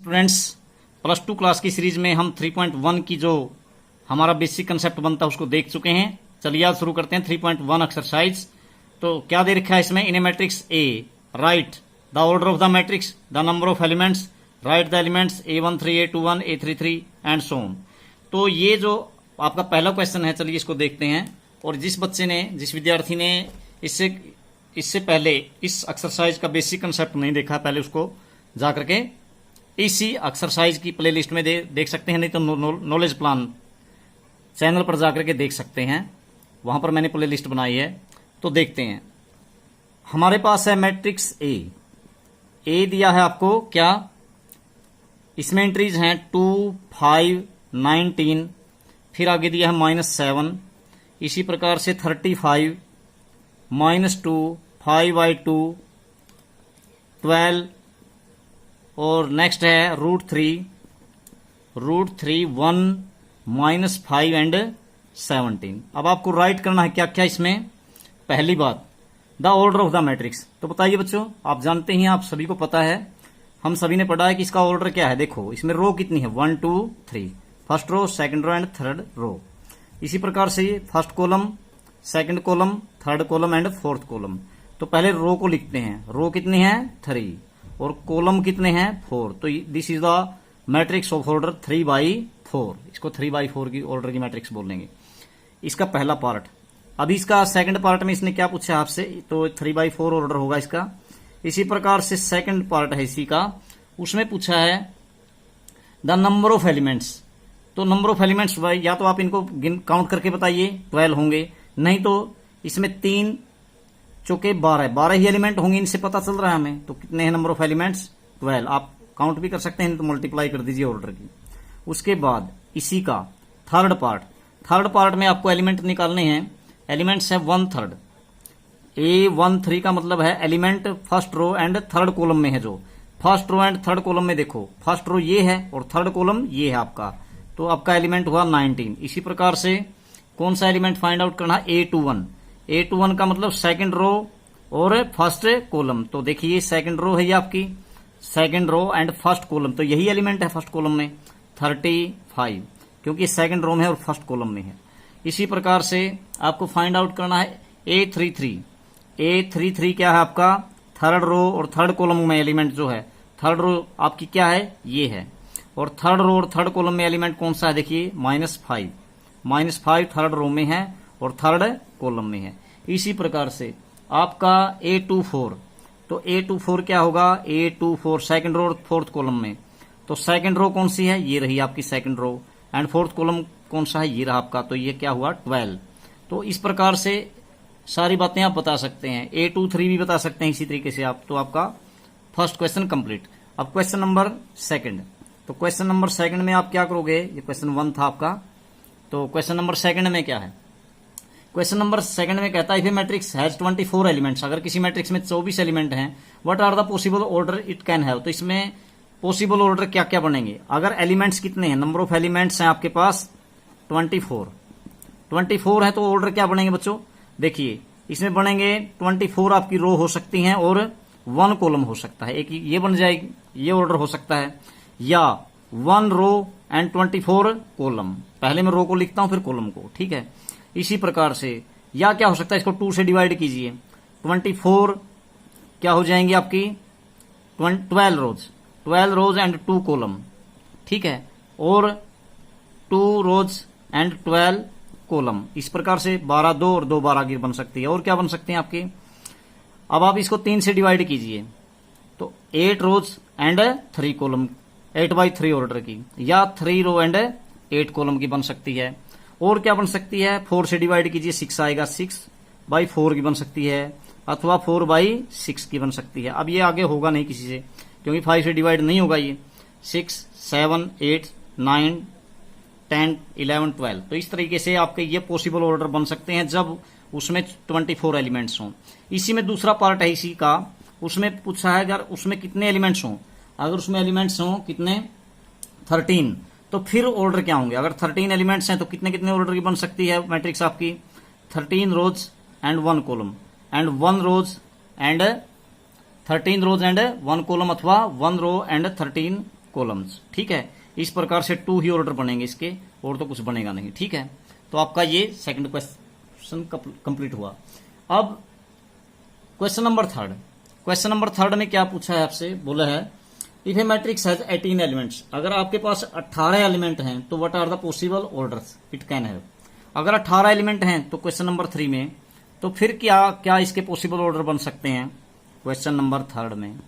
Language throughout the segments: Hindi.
स्टूडेंट्स, प्लस टू क्लास की सीरीज में हम 3.1 की जो हमारा बेसिक कंसेप्ट बनता है उसको देख चुके हैं। चलिए आज शुरू करते हैं 3.1 एक्सरसाइज। तो क्या दे रखा है इसमें, in a matrix A write the order of the matrix, the number of elements, write the elements A13 A21 A33 and so on. तो ये जो आपका पहला क्वेश्चन है, चलिए इसको देखते हैं। और जिस विद्यार्थी ने इससे पहले इस एक्सरसाइज का बेसिक कंसेप्ट नहीं देखा, पहले उसको जाकर के इसी एक्सरसाइज की प्लेलिस्ट में देख सकते हैं, नहीं तो नॉलेज प्लान चैनल पर जाकर के देख सकते हैं, वहां पर मैंने प्लेलिस्ट बनाई है। तो देखते हैं, हमारे पास है मैट्रिक्स ए दिया है आपको क्या, इसमें एंट्रीज हैं 2 5 19, फिर आगे दिया है -7, इसी प्रकार से 35 -2 5/2 12 और नेक्स्ट है √3 1 -5 एंड 17। अब आपको राइट करना है क्या क्या इसमें। पहली बात, the order of the matrix. तो बताइए बच्चों, आप जानते ही, आप सभी को पता है, हम सभी ने पढ़ा है कि इसका ऑर्डर क्या है। देखो इसमें रो कितनी है, 1 2 3, first row, second row and third row. इसी प्रकार से first column, second column, third column and fourth column. तो पहले रो को लिखते हैं, रो कितनी है 3 और कॉलम कितने हैं 4। तो this is the matrix of order 3/4। इसको 3/4 की ऑर्डर की मैट्रिक्स बोलेंगे, इसका पहला पार्ट। अभी इसका सेकंड पार्ट में इसने क्या पूछा आपसे, तो 3/4 ऑर्डर होगा इसका। इसी प्रकार से सेकंड पार्ट है इसी का, उसमें पूछा है द नंबर ऑफ एलिमेंट्स। तो नंबर ऑफ एलिमेंट्स भाई, या तो आप इनको काउंट करके बताइए, 12 होंगे, नहीं तो इसमें 3 चौके 12 ही एलिमेंट होंगे, इनसे पता चल रहा है हमें। तो कितने हैं नंबर ऑफ एलिमेंट्स 12। आप काउंट भी कर सकते हैं, तो मल्टीप्लाई कर दीजिए ऑर्डर की। उसके बाद इसी का थर्ड पार्ट में आपको एलिमेंट निकालने हैं। एलिमेंट्स है 1/3। A13 का मतलब है element first row and third column में है। जो first row and third column में देखो, फर्स्ट रो ये है और थर्ड कॉलम ये है आपका, तो आपका एलिमेंट हुआ 19। इसी प्रकार से कौन सा एलिमेंट फाइंड आउट करना, A21 का मतलब सेकंड रो और फर्स्ट कॉलम। तो देखिए सेकंड रो है ये आपकी, second row and first column, तो यही एलिमेंट है फर्स्ट कॉलम में 35, क्योंकि सेकंड रो में और फर्स्ट कॉलम में है। इसी प्रकार से आपको फाइंड आउट करना है A33 क्या है आपका, थर्ड रो और थर्ड कॉलम में एलिमेंट जो है, थर्ड रो आपकी क्या है ये है, और थर्ड रो और थर्ड कॉलम में एलिमेंट कौन सा है, देखिए -5 थर्ड रो में है और थर्ड कॉलम में है। इसी प्रकार से आपका A24, तो A24 क्या होगा, A24 सेकंड रो और फोर्थ कॉलम में। तो सेकंड रो कौन सी है, ये रही आपकी second row, and fourth column कौन सा है, ये रहा आपका। तो ये क्या हुआ 12। तो इस प्रकार से सारी बातें आप बता सकते हैं, A23 भी बता सकते हैं इसी तरीके से आप। तो आपका फर्स्ट क्वेश्चन कंप्लीट। अब क्वेश्चन नंबर सेकंड। तो क्वेश्चन नंबर सेकंड में आप क्या करोगे, ये क्वेश्चन 1 था आपका, तो क्वेश्चन नंबर सेकंड में क्या है। क्वेश्चन नंबर सेकंड में कहता है if a matrix has 24 elements, अगर किसी मैट्रिक्स में 24 एलिमेंट हैं, what are the possible order it can have. तो इसमें पॉसिबल ऑर्डर क्या क्या बनेंगे, अगर एलिमेंट्स कितने हैं, नंबर ऑफ एलिमेंट्स हैं आपके पास 24 है, तो ऑर्डर क्या बनेंगे बच्चों, देखिए इसमें बनेंगे 24 आपकी रो हो सकती हैं और 1 कॉलम हो सकता है, एक ये बन जाएगी, ये ऑर्डर हो सकता है, या 1 रो एंड 24 कॉलम। पहले मैं रो को लिखता हूं फिर कॉलम को, ठीक है। इसी प्रकार से या क्या हो सकता है, इसको 2 से डिवाइड कीजिए, 24 क्या हो जाएंगी आपकी 12 रोज एंड 2 कॉलम, ठीक है, और 2 रोज एंड 12 कॉलम। इस प्रकार से 12 2 और 2 12 की बन सकती है। और क्या बन सकते हैं आपके, अब आप इसको 3 से डिवाइड कीजिए, तो 8 रोज एंड 3 कॉलम, 8/3 ऑर्डर की, या 3 रो एंड 8 कॉलम की बन सकती है। और क्या बन सकती है, 4 से डिवाइड कीजिए 6 आएगा, 6/4 की बन सकती है, अथवा 4/6 की बन सकती है। अब ये आगे होगा नहीं किसी से, क्योंकि 5 से डिवाइड नहीं होगा ये, 6 7 8 9 10 11 12। तो इस तरीके से आपके ये पॉसिबल ऑर्डर बन सकते हैं जब उसमें 24 एलिमेंट्स हों। इसी में दूसरा पार्ट है इसी का, उसमें पूछा है अगर उसमें कितने एलिमेंट्स हों, अगर उसमें एलिमेंट्स हों कितने 13, तो फिर ऑर्डर क्या होंगे। अगर 13 एलिमेंट्स हैं तो कितने कितने ऑर्डर की बन सकती है मैट्रिक्स आपकी, 13 rows and 1 column, and 1 rows and 13 rows and 1 column, अथवा 1 रो एंड 13 कॉलम्स। ठीक है, इस प्रकार से 2 ही ऑर्डर बनेंगे इसके, और तो कुछ बनेगा नहीं। ठीक है, तो आपका ये सेकंड क्वेश्चन कंप्लीट हुआ। अब question number third. Question number third में क्या पूछा है आपसे, बोला है if a matrix has 18 elements, अगर आपके पास 18 एलिमेंट हैं तो what are the possible orders it can have. अगर 18 एलिमेंट हैं तो क्वेश्चन नंबर 3 में, तो फिर क्या क्या इसके पॉसिबल ऑर्डर बन सकते हैं क्वेश्चन नंबर थर्ड में।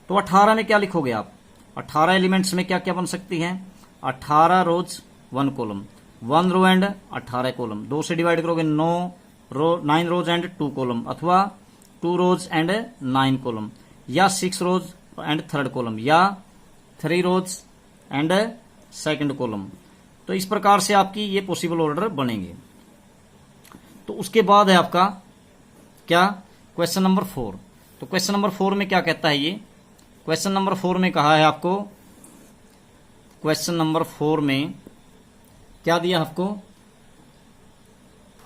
तो 18 में क्या लिखोगे आप, 18 एलिमेंट्स में क्या क्या बन सकती हैं, 18 रोज 1 कॉलम, 1 रो एंड 18 कॉलम, 2 से डिवाइड करोगे 9 रोज एंड 2 कॉलम, अथवा 2 रोज एंड 9 कॉलम, या 6 रोज एंड 3rd कॉलम, या 3 रोज एंड 2nd कॉलम। तो इस प्रकार से आपकी ये पॉसिबल ऑर्डर बनेंगे। तो उसके बाद है आपका क्या, क्वेश्चन नंबर 4। तो क्वेश्चन नंबर 4 में क्या कहता है ये, क्वेश्चन नंबर 4 में कहा है आपको, क्वेश्चन नंबर 4 में क्या दिया आपको,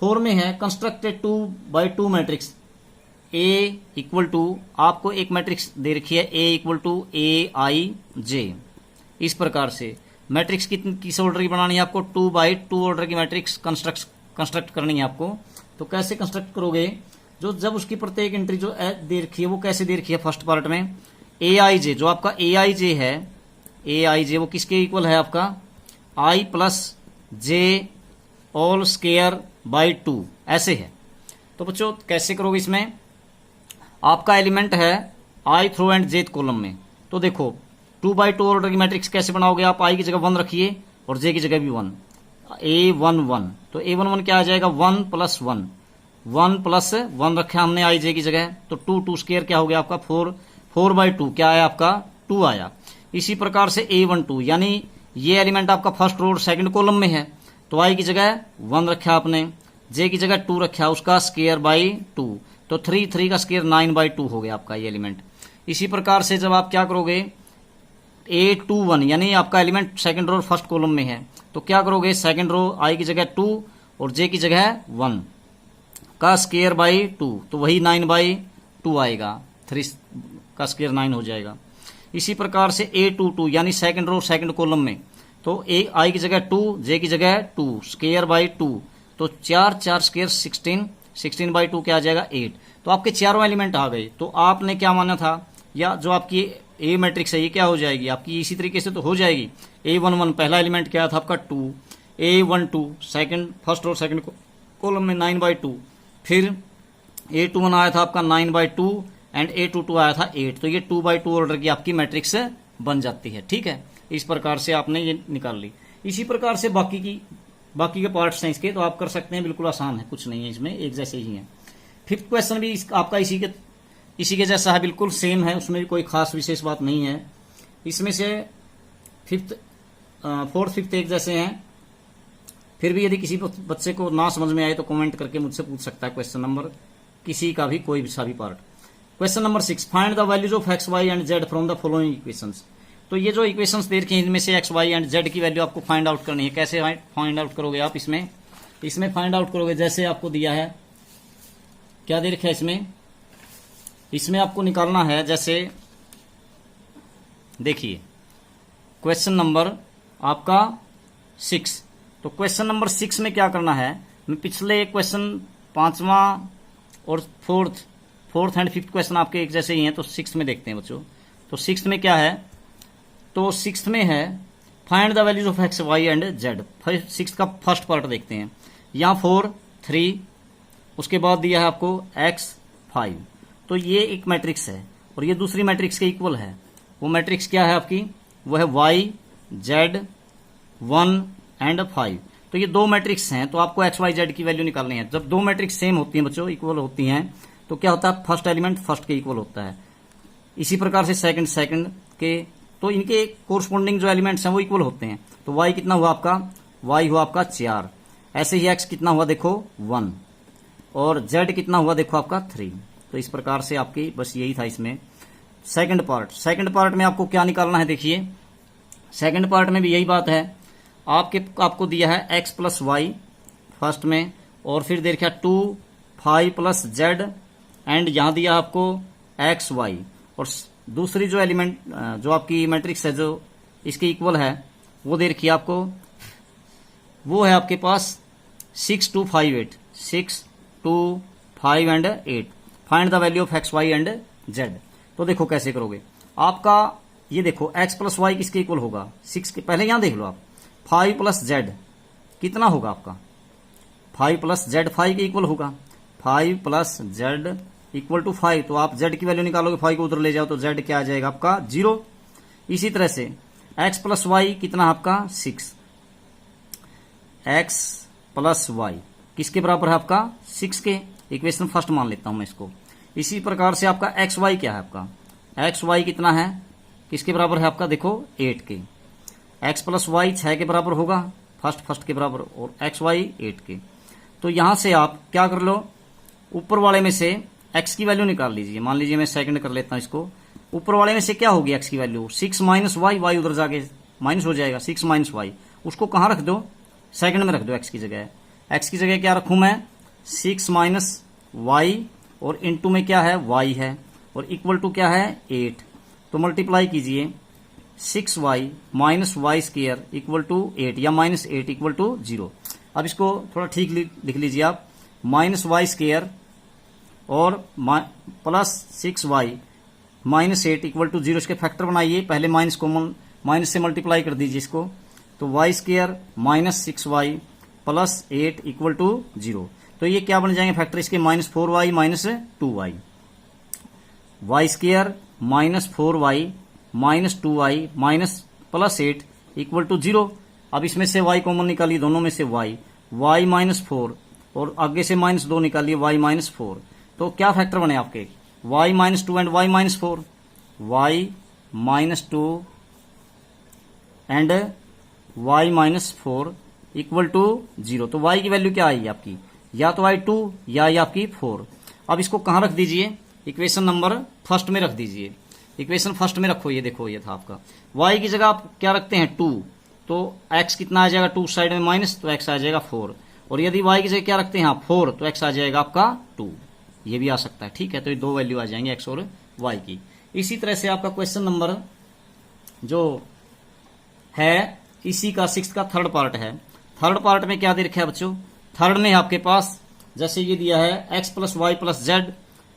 4 में है constructed 2x2 matrix A equal to, आपको एक मैट्रिक्स दे रखी है A इक्वल टू AIJ। इस प्रकार से मैट्रिक्स किस ऑर्डर की बनानी है आपको, 2x2 ऑर्डर की मैट्रिक्स कंस्ट्रक्ट करनी है आपको। तो कैसे कंस्ट्रक्ट करोगे, जो जब उसकी प्रत्येक एंट्री जो दे रखी है वो कैसे दे रखी है, फर्स्ट पार्ट में AIJ, जो आपका AIJ है, AIJ वो किसके इक्वल है आपका, I plus J all square by 2, ऐसे है। तो बच्चों कैसे करोगे, इसमें आपका एलिमेंट है I throw and J column में। तो देखो 2x2 ऑर्डर की मैट्रिक्स कैसे बनाओगे आप, I की जगह 1 रखिए और J की जगह भी 1, A11, तो A11 क्या आ जाएगा, 1 प्लस 1, 1 प्लस 1 रखा हमने I J की जगह, तो 2 स्क्वायर क्या हो गया आपका 4/2, क्या आया आपका 2 आया। इसी प्रकार से A12, यानी ये एलिमेंट आपका फर्स्ट रो 2nd कॉलम में है, तो I की जगह 1 रखा आपने, J की जगह 2 रखा, उसका स्क्वायर बाई 2, तो 3 का स्क्वायर 9/2 हो गया आपका ये एलिमेंट। इसी प्रकार से जब आप क्या करोगे, A21 यानी आपका एलिमेंट 2nd रो 1st कॉलम में है, तो क्या करोगे, 2nd रो I की जगह 2 और J की जगह 1 का स्क्वायर बाई 2, तो वही 9/2 आएगा, 3 का स्क्वायर 9 हो जाएगा। इसी प्रकार से A22 यानी 2nd रो 2nd कॉलम में, तो I की जगह 2, J की जगह 2, स्क्वायर बाई 2, तो 4 स्क्वायर 16/2 क्या आ जाएगा 8। तो आपके चारों एलिमेंट आ गए। तो आपने क्या माना था, या जो आपकी ए मैट्रिक्स है ये क्या हो जाएगी आपकी, इसी तरीके से तो हो जाएगी। A11 पहला एलिमेंट क्या था आपका 2, A12 फर्स्ट और 2nd कॉलम में 9/2, फिर A21 आया था आपका 9/2 एंड A22 आया था 8, तो ये 2x2 ऑर्डर की आपकी मैट्रिक्स बन जाती है। ठीक है, इस प्रकार से आपने ये निकाल ली। इसी प्रकार से बाकी के पार्ट्स हैं इसके, तो आप कर सकते हैं, बिल्कुल आसान है, कुछ नहीं है इसमें, एक जैसे ही है। 5th क्वेश्चन भी आपका इसी के जैसा है, बिल्कुल सेम है, उसमें भी कोई खास विशेष बात नहीं है। इसमें से 4th 5th एक जैसे हैं। फिर भी यदि किसी बच्चे को ना समझ में आए तो कमेंट करके मुझसे पूछ सकता है क्वेश्चन नंबर किसी का भी, कोई सा भी part. Question number 6, find the values of x, y and z from the following equations. तो ये जो इक्वेशंस दे रखे हैं इनमें से x, y एंड z की वैल्यू आपको फाइंड आउट करनी है। कैसे फाइंड आउट करोगे आप, इसमें फाइंड आउट करोगे, जैसे आपको दिया है, क्या दे रखा है इसमें आपको निकालना है। जैसे देखिए क्वेश्चन नंबर आपका 6, तो क्वेश्चन नंबर 6 में क्या करना है, मैं पिछले क्वेश्चन 5वां और 4th एंड 5th क्वेश्चन आपके एक जैसे ही हैं, तो 6th में देखते हैं बच्चों। तो 6th में क्या है, तो 6th में है find the values of x, y and z। 6th का फर्स्ट पार्ट देखते हैं। यहाँ 4 3, उसके बाद दिया है आपको x 5, तो ये एक मैट्रिक्स है और ये दूसरी मैट्रिक्स के इक्वल है। वो मैट्रिक्स क्या है आपकी, वो है y z 1 एंड 5। तो ये 2 मैट्रिक्स हैं, तो आपको x, y, z की वैल्यू निकालनी है। जब 2 मैट्रिक्स सेम होती हैं बच्चों, इक्वल होती हैं, तो क्या होता है, फर्स्ट एलिमेंट फर्स्ट के इक्वल होता है। इसी प्रकार से सेकंड के, तो इनके कोरस्पोंडिंग जो एलिमेंट्स हैं वो इक्वल होते हैं। तो y कितना हुआ आपका, y हुआ आपका 4, ऐसे ही x कितना हुआ देखो 1, और z कितना हुआ देखो आपका 3। तो इस प्रकार से आपकी बस यही था इसमें। सेकंड पार्ट में आपको क्या निकालना है, देखिए सेकंड पार्ट में भी यही बात है। आपको दिया है x प्लस वाई फर्स्ट में, और फिर दे रखा 2 5 प्लस जेड, एंड यहां दिया आपको x y, और दूसरी जो एलिमेंट जो आपकी मैट्रिक्स है जो इसके इक्वल है वो दे रखी है आपको, वो है आपके पास 6, 2, 5, 8, 6, 2, 5 and 8। Find the value of x y and z. तो देखो कैसे करोगे आपका, ये देखो x प्लस वाई किसके इक्वल होगा 6 के, पहले यहां देख लो आप 5 प्लस जेड कितना होगा आपका 5 प्लस जेड 5 के इक्वल होगा, 5 प्लस जेड इक्वल टू 5। तो आप z की वैल्यू निकालोगे 5 को उधर ले जाओ तो z क्या आ जाएगा आपका 0। इसी तरह से x प्लस वाई कितना आपका 6, x प्लस वाई किसके बराबर है आपका 6 के, इक्वेशन फर्स्ट मान लेता हूं मैं इसको। इसी प्रकार से आपका एक्स वाई क्या है आपका, एक्स वाई कितना है किसके बराबर है आपका देखो 8 के, x प्लस वाई 6 के बराबर होगा फर्स्ट के बराबर, और एक्स वाई 8 के। तो यहां से आप क्या कर लो, ऊपर वाले में से x की वैल्यू निकाल लीजिए। मान लीजिए मैं सेकंड कर लेता हूं इसको, ऊपर वाले में से क्या होगी x की वैल्यू 6 माइनस वाई, वाई उधर जाके माइनस हो जाएगा 6 माइनस वाई, उसको कहां रख दो सेकंड में रख दो x की जगह। x की जगह क्या रखूं मैं 6 माइनस वाई, और इनटू में क्या है y है, और इक्वल टू क्या है 8। तो मल्टीप्लाई कीजिए 6y minus y square equal to 8 या माइनस 8 इक्वल टू 0। अब इसको थोड़ा ठीक लिख लीजिए आप, माइनस वाई स्क्वायर और plus 6y minus 8 equal to 0। इसके फैक्टर बनाइए, पहले माइनस कॉमन, माइनस से मल्टीप्लाई कर दीजिए इसको, तो y square minus 6y plus 8 equal to 0। तो ये क्या बन जाएंगे फैक्टर इसके minus 4y minus 2y, y square minus 4y minus 2y minus plus 8 equal to 0। अब इसमें से y कॉमन निकालिए, दोनों में से y माइनस 4 और आगे से माइनस 2 निकालिए y माइनस 4। तो क्या फैक्टर बने आपके y minus 2 and y minus 4, y minus 2 and y minus 4 equal to 0। तो y की वैल्यू क्या आएगी आपकी, या तो आई 2 या ये आपकी 4। अब इसको कहां रख दीजिए, इक्वेशन नंबर फर्स्ट में रख दीजिए, इक्वेशन फर्स्ट में रखो। ये देखो ये था आपका, y की जगह आप क्या रखते हैं 2, तो x कितना आ जाएगा 2 साइड में माइनस, तो x आ जाएगा 4। और यदि y की जगह क्या रखते हैं आप 4, तो x आ जाएगा आपका 2। ये भी आ सकता है, ठीक है। तो ये दो वैल्यू आ जाएंगे x और y की। इसी तरह से आपका क्वेश्चन नंबर जो है इसी का 6th का थर्ड पार्ट है। थर्ड पार्ट में क्या दे रखा है बच्चों, थर्ड में आपके पास जैसे ये दिया है x plus y plus z,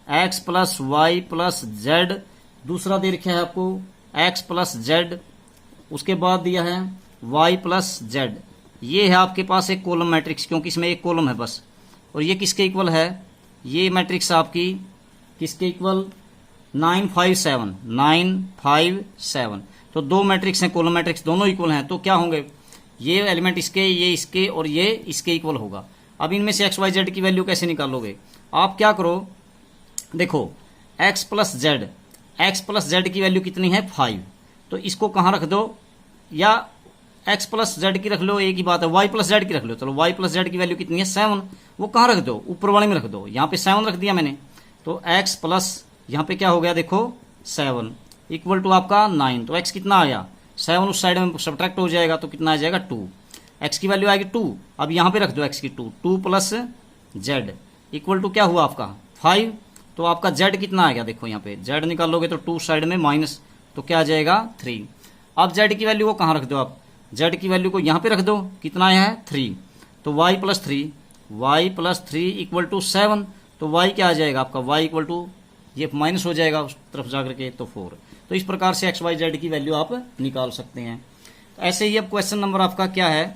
x plus y plus z, दूसरा दे रखा है आपको x प्लस जेड, उसके बाद दिया है y प्लस जेड। ये है आपके पास एक कॉलम मैट्रिक्स, क्योंकि इसमें एक कॉलम है बस। और ये किसके इक्वल है, ये मैट्रिक्स आपकी किसके इक्वल 9, 5, 7, 9, 5, 7। तो दो मैट्रिक्स हैं, कॉलम मैट्रिक्स दोनों इक्वल हैं, तो क्या होंगे ये एलिमेंट इसके, ये इसके और ये इसके इक्वल होगा। अब इनमें से एक्स वाई जेड की वैल्यू कैसे निकालोगे, आप क्या करो देखो x प्लस जेड की वैल्यू कितनी है 5, तो इसको कहां रख दो, या x प्लस जेड की रख लो, एक ही बात है, y प्लस जेड की रख लो। चलो y प्लस जेड की वैल्यू कितनी है 7, वो कहां रख दो ऊपर वाले में रख दो, यहां पे 7 रख दिया मैंने। तो x प्लस यहां पे क्या हो गया देखो 7 इक्वल टू आपका 9, तो x कितना आया 7 उस साइड में सब्ट्रैक्ट हो जाएगा, तो कितना आ जाएगा 2, x की वैल्यू आएगी 2। अब यहां पे रख दो x की 2 प्लस जेड इक्वल टू क्या हुआ आपका 5। तो आपका z कितना आ गया देखो, यहाँ पे z निकालोगे तो 2 साइड में माइनस, तो क्या आ जाएगा 3। अब z की वैल्यू को कहां रख दो आप, z की वैल्यू को यहां पे रख दो, कितना आया है 3। तो y प्लस 3 इक्वल टू 7। तो y क्या आ जाएगा आपका, y इक्वल टू ये माइनस हो जाएगा उस तरफ जाकर के, तो 4। तो इस प्रकार से x y z की वैल्यू आप निकाल सकते हैं। ऐसे ही अब क्वेश्चन नंबर आपका क्या है,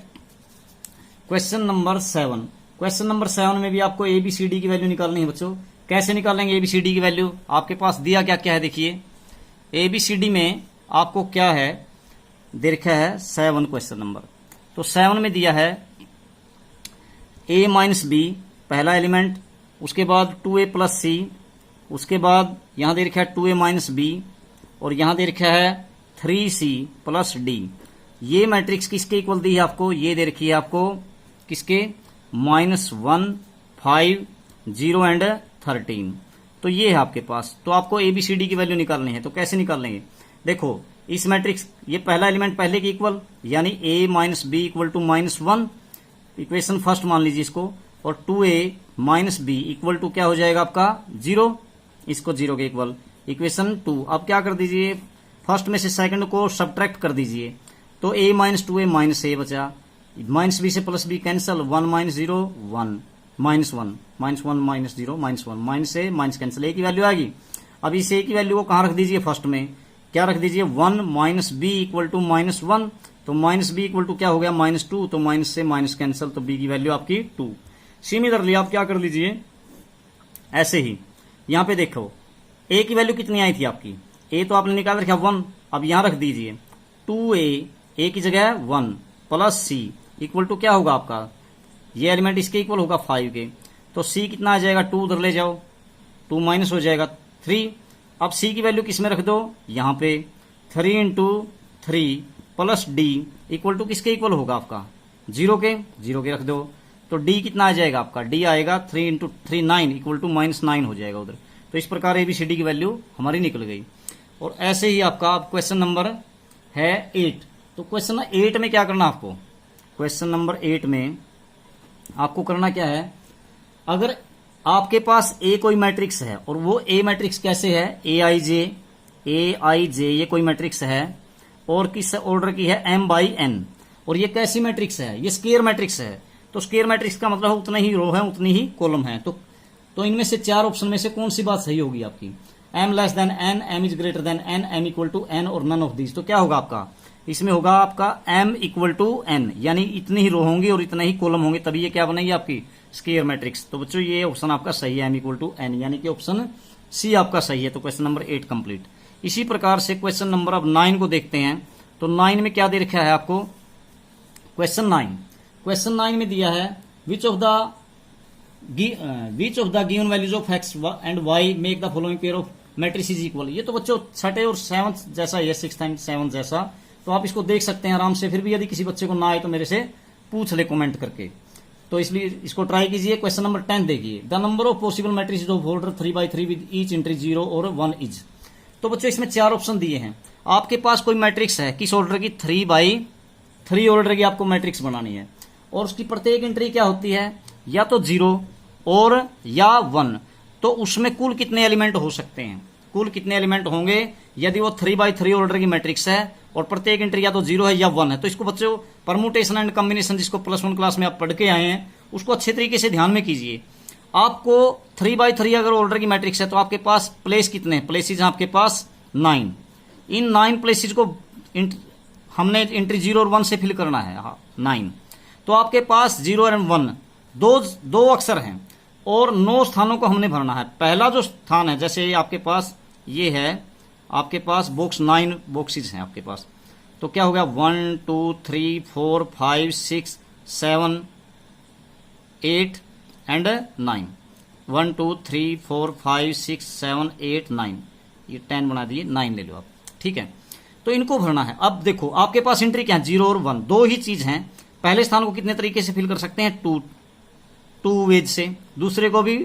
क्वेश्चन नंबर 7। क्वेश्चन नंबर 7 में भी आपको ए बी सी डी की वैल्यू निकालनी है बच्चों। कैसे निकालेंगे ए बी सी डी की वैल्यू, आपके पास दिया क्या क्या है देखिए, ए बी सी डी में आपको क्या है दे रखा है 7 क्वेश्चन नंबर। तो 7 में दिया है a माइनस बी पहला एलिमेंट, उसके बाद 2a प्लस सी, उसके बाद यहां दे रखा है 2a माइनस बी, और यहां दे रखा है 3c प्लस डी। ये मैट्रिक्स किसके इक्वल दी है आपको, ये दे रखी है आपको किसके -1, 5, 0 एंड 13। तो ये है आपके पास। तो आपको एबीसीडी की वैल्यू निकालनी है, तो कैसे निकालेंगे देखो, इस मैट्रिक्स ये पहला एलिमेंट पहले के इक्वल, यानी a minus b equal to -1, equation first मान लीजिए इसको, और 2a minus b equal to क्या हो जाएगा आपका 0, इसको 0 के इक्वल, इक्वेशन 2। अब क्या कर दीजिए, फर्स्ट में से सेकंड को सब्ट्रैक्ट कर दीजिए, तो a minus 2a minus a बचा, माइनस b से plus b cancel, 1 minus 0 1 minus 1 minus 1 minus 0 minus 1 minus a minus cancel, a की वैल्यू आएगी। अब इस a की वैल्यू को कहां रख दीजिए, फर्स्ट में क्या रख दीजिए, 1 minus b equal to minus 1, तो माइनस b इक्वल टू क्या हो गया, माइनस 2, तो माइनस से माइनस कैंसिल, तो b की वैल्यू आपकी 2। सिमिलरली आप क्या कर लीजिए, ऐसे ही यहां पे देखो a की वैल्यू कितनी आई थी आपकी, a तो आपने निकाल रखा 1, अब यहां रख दीजिए 2a की जगह 1 प्लस c इक्वल टू क्या होगा आपका, ये एलिमेंट इसके इक्वल होगा 5 के, तो c कितना आ जाएगा, 2 उधर ले जाओ, 2 माइनस हो जाएगा 3। अब c की वैल्यू किस में रख दो, यहां पे 3 into 3 plus d equal to किसके इक्वल होगा आपका, 0 के रख दो, तो d कितना आ जाएगा आपका, d आएगा 3 इंटू 3 9 इक्वल टू माइनस 9 हो जाएगा उधर। तो इस प्रकार ABCD की वैल्यू हमारी निकल गई। और ऐसे ही आपका क्वेश्चन नंबर है 8, तो क्वेश्चन 8 में क्या करना आपको, क्वेश्चन नंबर 8 में आपको करना क्या है, अगर आपके पास A कोई मैट्रिक्स है और वो A मैट्रिक्स कैसे है, AIJ ये कोई मैट्रिक्स है और किस ऑर्डर की है, m/n, और ये कैसी मैट्रिक्स है, ये स्क्वायर मैट्रिक्स है। तो स्क्वायर मैट्रिक्स का मतलब उतना ही रो है उतनी ही कॉलम है, तो इनमें से 4 ऑप्शन में से कौन सी बात सही होगी आपकी, m less than n, m is greater than n, m equal to n और नन ऑफ दीज। तो क्या होगा आपका, इसमें होगा आपका m इक्वल टू n, यानी इतनी ही रो होंगी और इतने ही कॉलम होंगे, तभी ये क्या बनेगी आपकी स्क्वायर मैट्रिक्स। तो बच्चों ये ऑप्शन आपका सही है, m इक्वल टू n, यानी कि ऑप्शन सी आपका सही है। तो क्वेश्चन नंबर 8 कंप्लीट। इसी प्रकार से क्वेश्चन नंबर अब 9 को देखते हैं। तो 9 में क्या दे रखा है आपको, क्वेश्चन 9 में दिया है which of the given values of x and y make the following pair of matrices equal. ये तो बच्चों छठे और 7th जैसा है, 6th एंड 7th जैसा, तो आप इसको देख सकते हैं आराम से। फिर भी यदि किसी बच्चे को ना आए तो मेरे से पूछ ले कमेंट करके, तो इसलिए इसको ट्राई कीजिए। क्वेश्चन नंबर 10 देखिए, the number of possible matrices of order 3x3 with each entry 0 और 1 इज। तो बच्चों इसमें 4 ऑप्शन दिए हैं। आपके पास कोई मैट्रिक्स है किस ऑर्डर की, 3x3 ऑर्डर की आपको मैट्रिक्स बनानी है, और उसकी प्रत्येक एंट्री क्या होती है, या तो 0 और या 1। तो उसमें कुल कितने एलिमेंट हो सकते हैं, कुल कितने एलिमेंट होंगे यदि वो 3x3 ऑर्डर की मैट्रिक्स है और प्रत्येक एंट्री या तो 0 है या 1 है। तो इसको बच्चों परमुटेशन एंड कॉम्बिनेशन, जिसको +1 क्लास में आप पढ़ के आए हैं, उसको अच्छे तरीके से ध्यान में कीजिए। आपको 3x3 अगर ऑर्डर की मैट्रिक्स है तो आपके पास प्लेस कितने, प्लेसेज हैं आपके पास 9। इन 9 प्लेसेज को हमने एंट्री 0 और 1 से फिल करना है, 9। तो आपके पास 0 और 1 दो अक्षर हैं और 9 स्थानों को हमने भरना है। पहला जो स्थान है, जैसे आपके पास ये है, आपके पास बॉक्स 9 बॉक्सेज हैं आपके पास, तो क्या हो गया 1 2 3 4 5 6 7 8 एंड 9, 1 2 3 4 5 6 7 8 9, ये 10 बना दिए, 9 ले लो आप, ठीक है। तो इनको भरना है। अब देखो आपके पास एंट्री क्या है, 0 और 1, दो ही चीज हैं। पहले स्थान को कितने तरीके से फिल कर सकते हैं, 2 वेज से, दूसरे को भी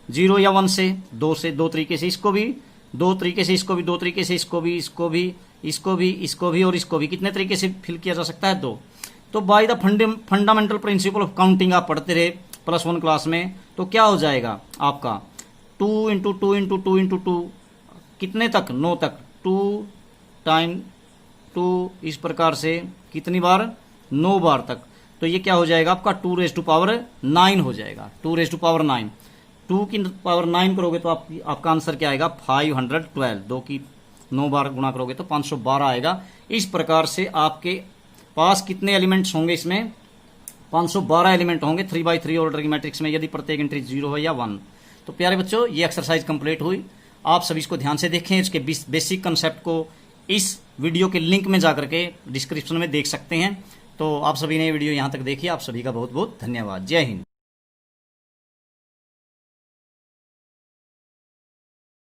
0 या 1 से, 2 से, 2 तरीके से, इसको भी 2 तरीके से, इसको भी 2 तरीके से, इसको भी, इसको भी, इसको भी, इसको भी और इसको भी, कितने तरीके से फिल किया जा सकता है, 2। तो by the fundamental principle of counting आप पढ़ते रहे +1 क्लास में, तो क्या हो जाएगा आपका 2 इंटू 2 इंटू 2 इंटू 2 कितने तक, 9 तक, 2 टाइम 2, इस प्रकार से कितनी बार, 9 बार तक। तो ये क्या हो जाएगा आपका 2⁹9 हो जाएगा, 2⁹9। 2 की पावर 9 करोगे तो आपका आंसर क्या आएगा, 512। 2 की 9 बार गुणा करोगे तो 512 आएगा। इस प्रकार से आपके पास कितने एलिमेंट्स होंगे, इसमें 512 एलिमेंट होंगे 3x3 ऑर्डर की मैट्रिक्स में, यदि प्रत्येक एंट्री 0 है या 1। तो प्यारे बच्चों, ये एक्सरसाइज कंप्लीट हुई। आप सभी इसको ध्यान से देखें। इसके बेसिक कंसेप्ट को इस वीडियो के लिंक में जाकर के डिस्क्रिप्शन में देख सकते हैं। तो आप सभी ने वीडियो यहाँ तक देखी, आप सभी का बहुत बहुत धन्यवाद। जय हिंद।